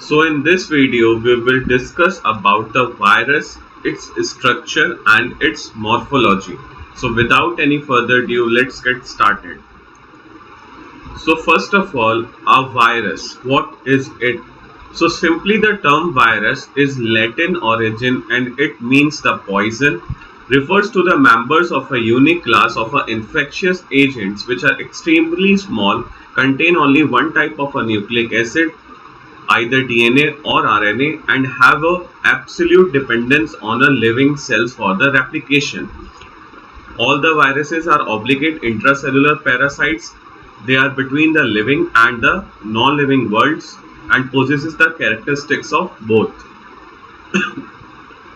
So in this video we will discuss about the virus, its structure and its morphology. So without any further ado, let's get started. So first of all, a virus, what is it? So simply the term virus is Latin origin and it means the poison, refers to the members of a unique class of infectious agents which are extremely small, contain only one type of a nucleic acid, either DNA or RNA, and have a absolute dependence on a living cells for the replication. All the viruses are obligate intracellular parasites. They are between the living and the non-living worlds and possesses the characteristics of both.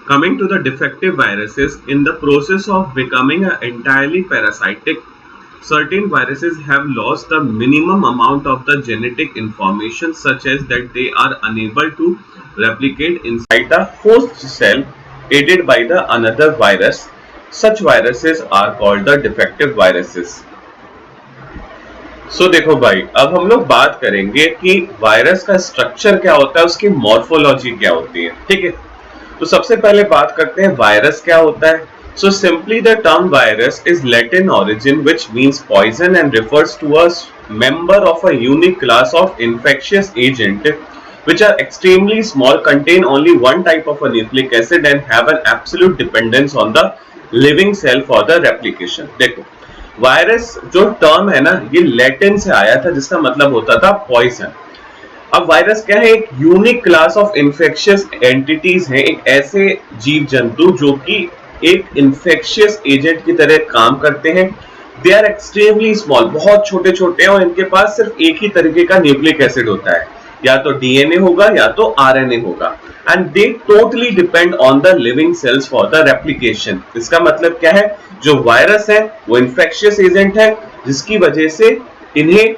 Coming to the defective viruses, in the process of becoming entirely parasitic, certain viruses have lost the minimum amount of the genetic information such as that they are unable to replicate inside the host cell aided by the another virus. Such viruses are called the defective viruses. देखो भाई, अब हम लोग बात करेंगे कि virus का structure क्या होता है, उसकी मॉर्फोलॉजी क्या होती है. ठीक है, तो सबसे पहले बात करते हैं वायरस क्या होता है. So simply the term virus is Latin origin which means poison and refers to a member of a unique class of infectious agent which are extremely small, contain only one type of a nucleic acid and have an absolute dependence on the living cell for the replication. देखो, virus जो term है ना, ये Latin से आया था जिसका मतलब होता था पॉइजन. अब वायरस क्या है? एक unique class of infectious entities है, एक ऐसे जीव जंतु जो कि एक इंफेक्शियस एजेंट की तरह काम करते हैं. दे आर एक्सट्रीमली स्मॉल, बहुत छोटे छोटे हैं और इनके पास सिर्फ एक ही तरीके का न्यूक्लिक एसिड होता है, या तो डीएनए होगा या तो आरएनए होगा. And they totally depend on the living cells for the replication. इसका मतलब क्या है? जो वायरस है वो इंफेक्शियस एजेंट है जिसकी वजह से इन्हें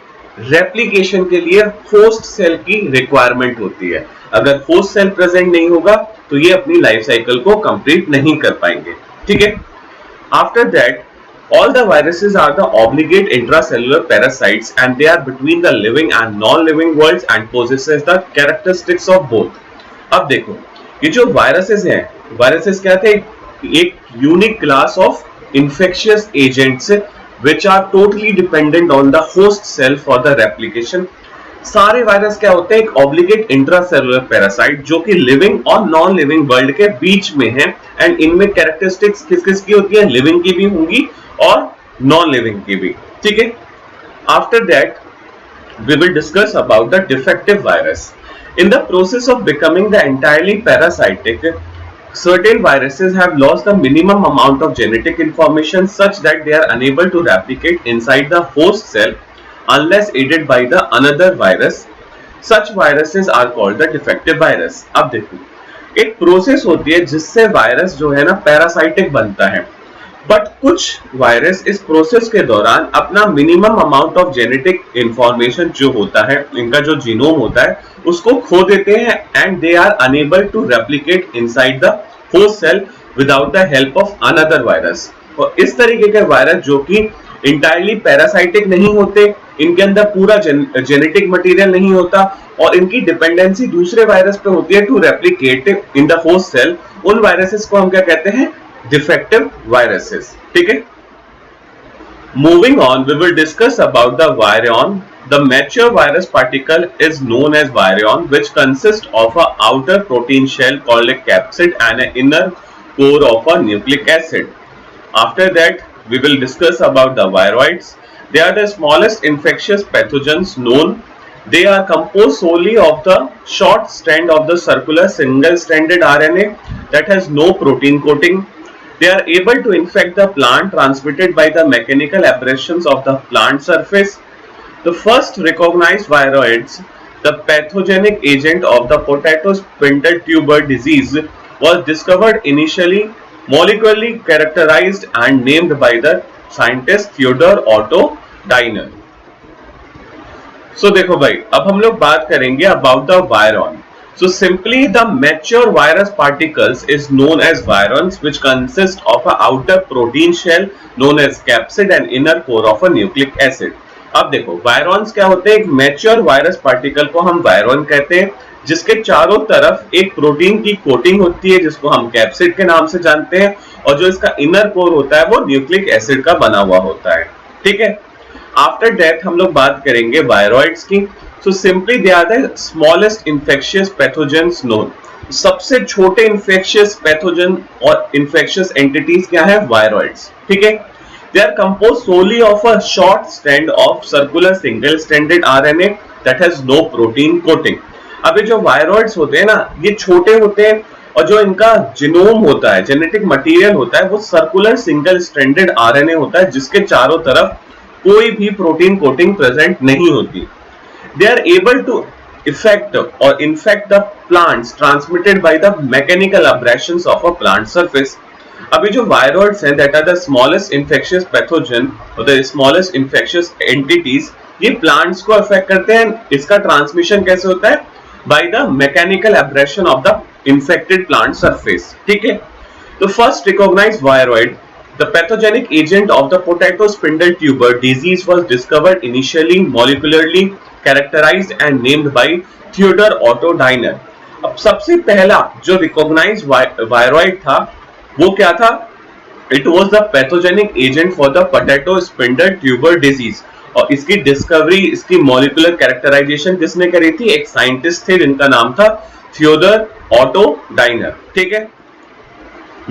रेप्लिकेशन के लिए होस्ट सेल की रिक्वायरमेंट होती है. अगर होस्ट सेल प्रेजेंट नहीं होगा तो ये अपनी लाइफ साइकिल को कंप्लीट नहीं कर पाएंगे. ठीक है, after that all the viruses are the obligate intracellular parasites and they are between the living and non-living worlds and possesses the characteristics of both. अब देखो, ये जो viruses हैं, viruses क्या थे? एक unique class of infectious agents which are totally dependent on the host cell for the replication. सारे virus क्या होते हैं? एक ऑब्लिगेट इंट्रासेलुलर पैरासाइट जो कि लिविंग और नॉन लिविंग वर्ल्ड के बीच में है. एंड इनमें कैरेक्टरिस्टिक्स किस किस की होती है? लिविंग की भी होंगी और नॉन लिविंग की भी. ठीक है, after that we will discuss about the defective virus. In the process of becoming the entirely parasitic, certain viruses have lost the minimum amount of genetic information such that they are unable to replicate inside the host cell unless aided by the another virus. Such viruses are called the defective virus. अब देखो, एक process होती है जिससे virus जो है ना parasitic बनता है, बट कुछ वायरस इस प्रोसेस के दौरान अपना minimum amount of genetic information जो होता है, इनका जो जीनोम होता है, उसको खो देते हैं and they are unable to replicate inside the host cell without the help of another virus. और इस तरीके के वायरस जो कि इंटायरली पैरासाइटिक नहीं होते, इनके अंदर पूरा जेनेटिक मटेरियल नहीं होता और इनकी डिपेंडेंसी दूसरे वायरस पे होती है to replicate in the host cell, उन वायरसेस को हम क्या कहते हैं? Defective viruses. ठीक है, moving on we will discuss about the virion. The mature virus particle is known as virion, which consists of a outer protein shell called a capsid and an inner core of a nucleic acid. After that, we will discuss about the viroids. They are the smallest infectious pathogens known. They are composed solely of the short strand of the circular single-stranded RNA that has no protein coating. They are able to infect the plant transmitted by the mechanical aberrations of the plant surface. The first recognized viroids, the pathogenic agent of the potato spindle tuber disease, was discovered initially molecularly characterized and named by the scientist Theodore Otto Diner. So देखो भाई, अब हम लोग बात करेंगे about the virion. So simply the mature virus particles is known as virions, which consist of an outer protein shell known as capsid and inner core of a nucleic acid. अब देखो, वायरॉन्स क्या होते हैं? एक मैच्योर वायरस पार्टिकल को हम वायरॉन कहते हैं जिसके चारों तरफ एक प्रोटीन की कोटिंग होती है जिसको हम कैप्सिड के नाम से जानते हैं, और जो इसका इनर कोर होता है वो न्यूक्लिक एसिड का बना हुआ होता है। ठीक है, आफ्टर डेथ हम लोग बात करेंगे वायरॉइड्स की। So simply they are the smallest infectious pathogens known. सबसे छोटे इंफेक्शियस पैथोजन और इंफेक्शियस एंटिटीज क्या है? वायरॉइड्स। ठीक है, they are composed solely of a short strand of circular single stranded RNA that has no protein coating. अब ये जो वायरॉइड्स होते हैं ना, ये छोटे होते हैं और जो इनका जीनोम होता है, जेनेटिक मटेरियल होता है, वो सर्कुलर सिंगल स्ट्रैंडेड आरएनए होता है जिसके चारों तरफ कोई भी प्रोटीन कोटिंग प्रेजेंट नहीं होती। They are able to affect और infect the plants transmitted by the mechanical abrasions of a plant surface. अभी जो वायरॉइड्स हैं that are the smallest infectious pathogen और द स्मॉलेस्ट इंफेक्शियस एंटिटीज, ये plants को affect करते हैं। इसका ट्रांसमिशन कैसे होता है? By the mechanical abrasion of the infected plant surface. ठीक है, तो first recognized viroid, the pathogenic agent of the potato spindle tuber disease, was discovered initially molecularly characterized and named by Theodor Otto Diner. अब सबसे पहला जो recognised viroid था वो क्या था? It was the pathogenic agent for the potato spindle tuber disease. और इसकी डिस्कवरी, इसकी मॉलिक्यूलर कैरेक्टराइजेशन किसने करी थी? एक साइंटिस्ट थे जिनका नाम था थियोडर ऑटो डाइनर। ठीक है,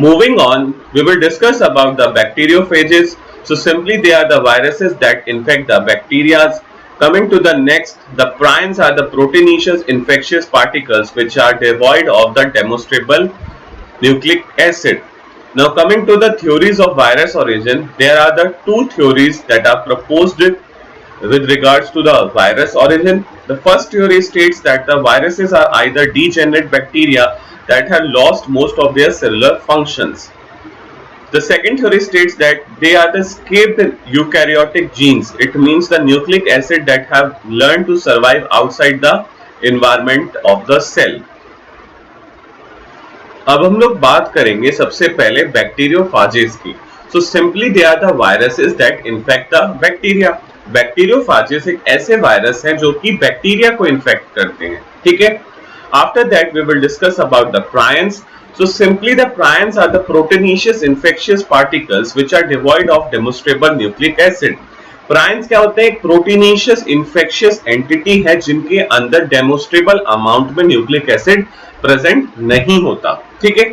moving on, we will discuss about the bacteriophages. So simply they are the viruses that infect the bacteria. Coming to the next, the prions are the proteinaceous infectious particles which are devoid of the demonstrable nucleic acid. Now coming to the theories of virus origin, there are the two theories that are proposed with regards to the virus origin. The first theory states that the viruses are either degenerate bacteria that have lost most of their cellular functions. The second theory states that they are the escaped eukaryotic genes. It means the nucleic acid that have learned to survive outside the environment of the cell. अब हम लोग बात करेंगे सबसे पहले बैक्टीरियोफाजेस की। So simply they are the viruses that infect the bacteria. बैक्टीरियोफाजेस एक ऐसे वायरस हैं जो कि बैक्टीरिया को इन्फेक्ट करते हैं। ठीक है, after that we will discuss about the prions. So simply the prions are the proteinaceous infectious particles which are devoid of demonstrable nucleic acid. prions क्या होते हैं? एक proteinaceous infectious entity है जिनके अंदर demonstrable amount में nucleic acid present नहीं होता। ठीक है,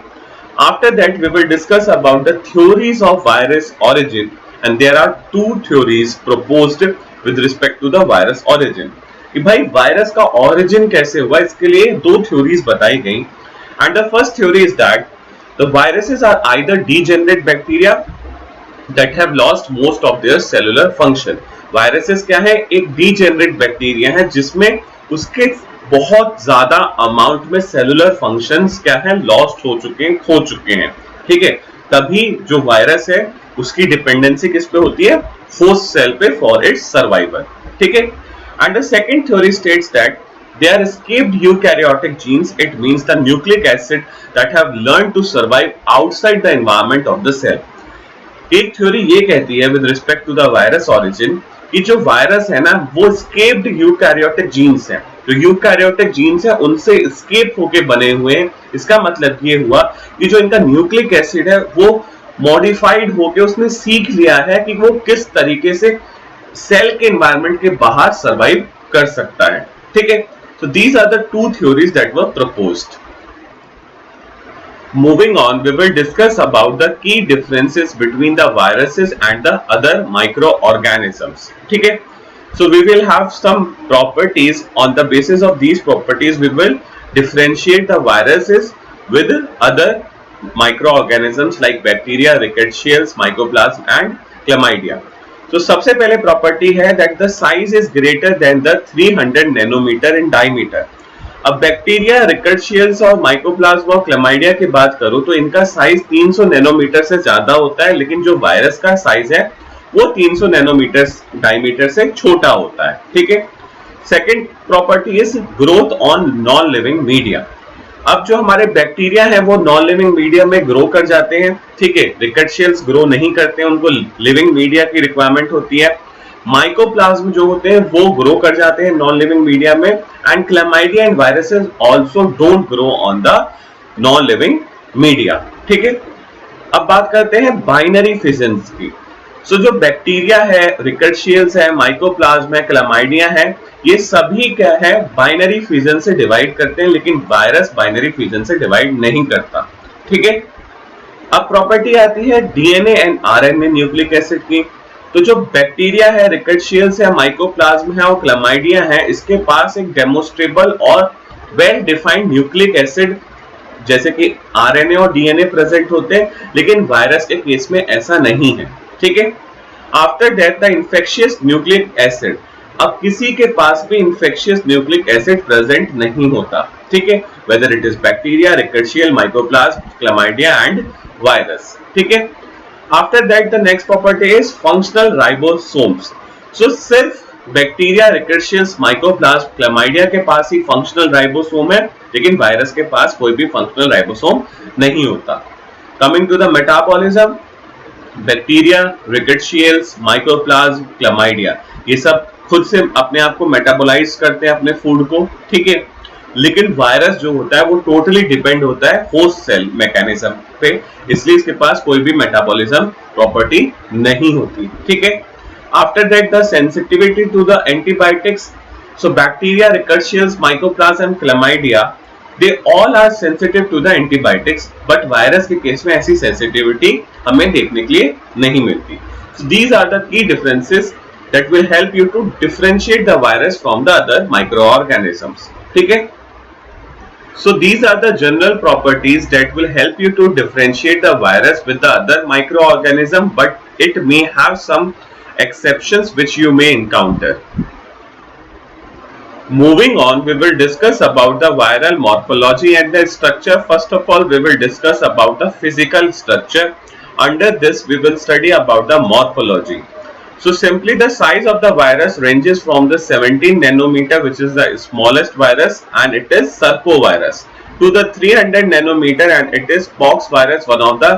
after that we will discuss about the theories of virus origin, and there are two theories proposed with respect to the virus origin. कि भाई वायरस का ओरिजिन कैसे हुआ, इसके लिए दो थ्योरीज बताई गई। And the first theory is that the viruses are either degenerate bacteria that have lost most of their cellular function. Viruses क्या है? एक डीजेनरेट बैक्टीरिया है जिसमें उसके बहुत ज्यादा अमाउंट में सेलुलर फंक्शंस क्या है? लॉस्ट हो चुके हैं, खो चुके हैं। ठीक है, तभी जो वायरस है उसकी डिपेंडेंसी किस पे होती है? होस्ट सेल पे फॉर इट्स सर्वाइवल। ठीक है, and the second theory states that they are escaped eukaryotic genes. It means the nucleic acid that have learned to survive outside the environment of the cell. एक theory ये कहती है with respect to the virus origin कि जो virus है ना वो escaped eukaryotic genes हैं। जो यूकैरियोटिक जीन्स है उनसे escape होके बने हुए हैं। इसका मतलब ये हुआ कि जो इनका न्यूक्लिक एसिड है वो मॉडिफाइड होके उसने सीख लिया है कि वो किस तरीके से सेल के एनवायरनमेंट के बाहर सर्वाइव कर सकता है। ठीक है, so these are the two theories that were proposed. Moving on, we will discuss about the key differences between the viruses and the other microorganisms. ठीक है, so we will have some properties. On the basis of these properties, we will differentiate the viruses with other microorganisms like bacteria, rickettsials, mycoplasma and chlamydia. तो सबसे पहले property है that the size is greater than the 300 nanometre in diameter. अब bacteria, rickettsials और mycoplasma और chlamydia की बात करो तो इनका साइज 300 नैनोमीटर से ज्यादा होता है, लेकिन जो वायरस का साइज है वो 300 नैनोमीटर डायमीटर से छोटा होता है। ठीक है, second property is growth on non living media. अब जो हमारे बैक्टीरिया हैं वो नॉन लिविंग मीडिया में ग्रो कर जाते हैं। ठीक है, रिकर्शियल्स ग्रो नहीं करते हैं, उनको लिविंग मीडिया की रिक्वायरमेंट होती है। माइकोप्लाज्म जो होते हैं वो ग्रो कर जाते हैं नॉन लिविंग मीडिया में, and chlamydia and viruses also don't grow on the non living media. ठीक है, अब बात करते हैं बाइनरी फिजन्स की। सो जो बैक्टीरिया है, रिकर्शियल्स है, माइकोप्लाज्म है, क्लैमाइडिया है, ये सभी क्या है, बाइनरी फिजन से डिवाइड करते हैं, लेकिन वायरस बाइनरी फिजन से डिवाइड नहीं करता। ठीक है, अब प्रॉपर्टी आती है DNA and RNA nucleic acid की। तो जो बैक्टीरिया है, रिकर्शियल्स है, माइकोप्लाज्म है और क्लैमाइडिया है, इसके पास एक डेमोस्ट्रेबल और वेल डिफाइंड न्यूक्लिक एसिड जैसे कि आरएनए और डीएनए प्रेजेंट होते हैं, लेकिन वायरस के केस में ऐसा नहीं है। ठीक है, after that the infectious nucleic acid, अब किसी के पास भी इन्फेक्शियस न्यूक्लिक एसिड प्रेजेंट नहीं होता। ठीक है, whether it is bacteria, rickettsial, mycoplasm, chlamydia and virus. ठीक है, after that the next property is functional ribosomes. So सिर्फ बैक्टीरिया, रिकर्शियस, माइकोप्लाज्म, क्लैमाइडिया के पास ही फंक्शनल राइबोसोम है, लेकिन वायरस के पास कोई भी फंक्शनल राइबोसोम नहीं होता। Coming to the metabolism, bacteria, rickettsials, mycoplasm, chlamydia, ये सब खुद से अपने आप को मेटाबोलाइज करते हैं अपने फूड को। ठीक है, लेकिन वायरस जो होता है वो टोटली डिपेंड होता है होस्ट सेल मैकेनिज्म पे, इसलिए इसके पास कोई भी मेटाबॉलिज्म प्रॉपर्टी नहीं होती। ठीक है, after that the sensitivity to the antibiotics, so bacteria, rickettsials, mycoplasma, chlamydia, they all are sensitive to the antibiotics, but virus के केस में ऐसी sensitivity हमें देखने के लिए नहीं मिलती। So these are the key differences that will help you to differentiate the virus from the other microorganisms. ठीक है, so these are the general properties that will help you to differentiate the virus with the other microorganism, but it may have some exceptions which you may encounter. Moving on, we will discuss about the viral morphology and the structure. First of all, we will discuss about the physical structure. Under this, we will study about the morphology. So simply the size of the virus ranges from the 17 nanometer, which is the smallest virus, and it is serpovirus, to the 300 nanometer, and it is pox virus, one of the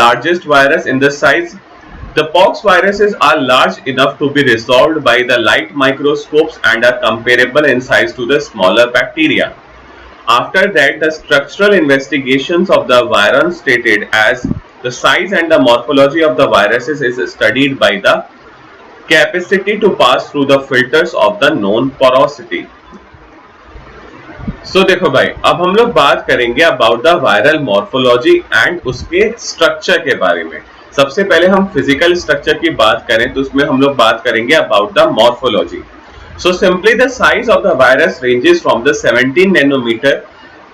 largest virus in the size. The pox viruses are large enough to be resolved by the light microscopes and are comparable in size to the smaller bacteria. After that, the structural investigations of the virion stated as the size and the morphology of the viruses is studied by the capacity to pass through the filters of the known porosity. So देखो भाई, अब हम लोग बात करेंगे about the viral morphology and उसके structure के बारे में। सबसे पहले हम फिजिकल स्ट्रक्चर की बात करें तो उसमें हम लोग बात करेंगे about the morphology. So simply the size of the virus ranges from the 17 nanometre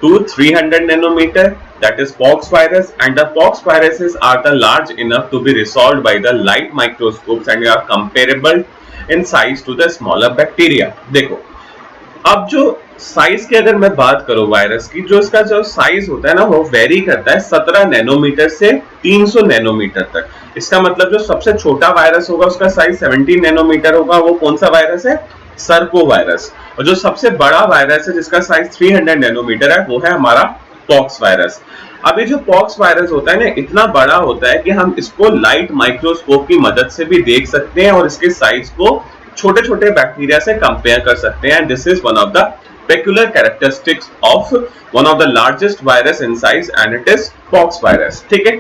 to 300 nanometer, that is pox virus, and the pox viruses are the large enough to be resolved by the light microscopes and are comparable in size to the smaller bacteria. देखो, अब जो size की अगर मैं बात करूं virus की, जो इसका जो साइज होता है ना वो वेरी करता है 17 नैनोमीटर से 300 नैनोमीटर तक। इसका मतलब जो सबसे छोटा वायरस होगा उसका साइज 17 नैनोमीटर होगा, वो कौन सा वायरस है, सर्को वायरस। और जो सबसे बड़ा वायरस है जिसका साइज 300 नैनोमीटर है वो है हमारा पॉक्स वायरस। अब ये जो पॉक्स वायरस होता है ना इतना बड़ा होता है कि हम इसको लाइट माइक्रोस्कोप की मदद से भी देख सकते हैं और इसके साइज को छोटे छोटे बैक्टीरिया से कंपेयर कर सकते हैं। This is one of the peculiar characteristics of one of the largest virus in size and it is pox virus. ठीक है,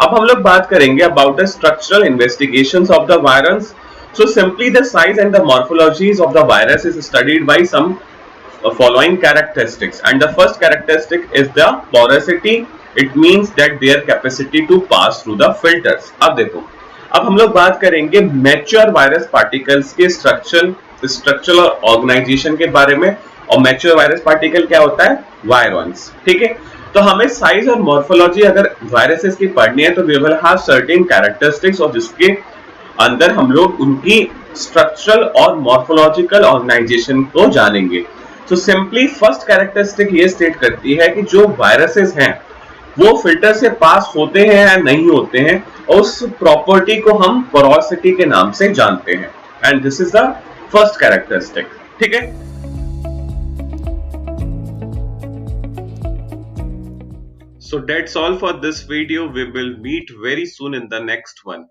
अब हम लोग बात करेंगे about the structural investigations of the virus. So simply the size and the morphologies of the virus is studied by some following characteristics, and the first characteristic is the porosity. It means that their capacity to pass through the filters. अब देखो, अब हम लोग बात करेंगे mature virus particles के structural और organisation के बारे में। और मैच्योर वायरस पार्टिकल क्या होता है, वायरॉन्स। ठीक है, तो हमें साइज और मॉर्फोलॉजी अगर वायरसेस की पढ़नी है तो we will have certain characteristics और जिसके अंदर हम लोग उनकी स्ट्रक्चरल और मॉर्फोलॉजिकल ऑर्गेनाइजेशन को जानेंगे। तो सिंपली फर्स्ट कैरेक्टरिस्टिक ये स्टेट करती है कि जो वायरसेस हैं वो फिल्टर से पास होते हैं या नहीं होते हैं, और उस प्रॉपर्टी को हम पोरोसिटी के नाम से जानते हैं, and this is the first characteristic. ठीक है, so that's all for this video. We will meet very soon in the next one.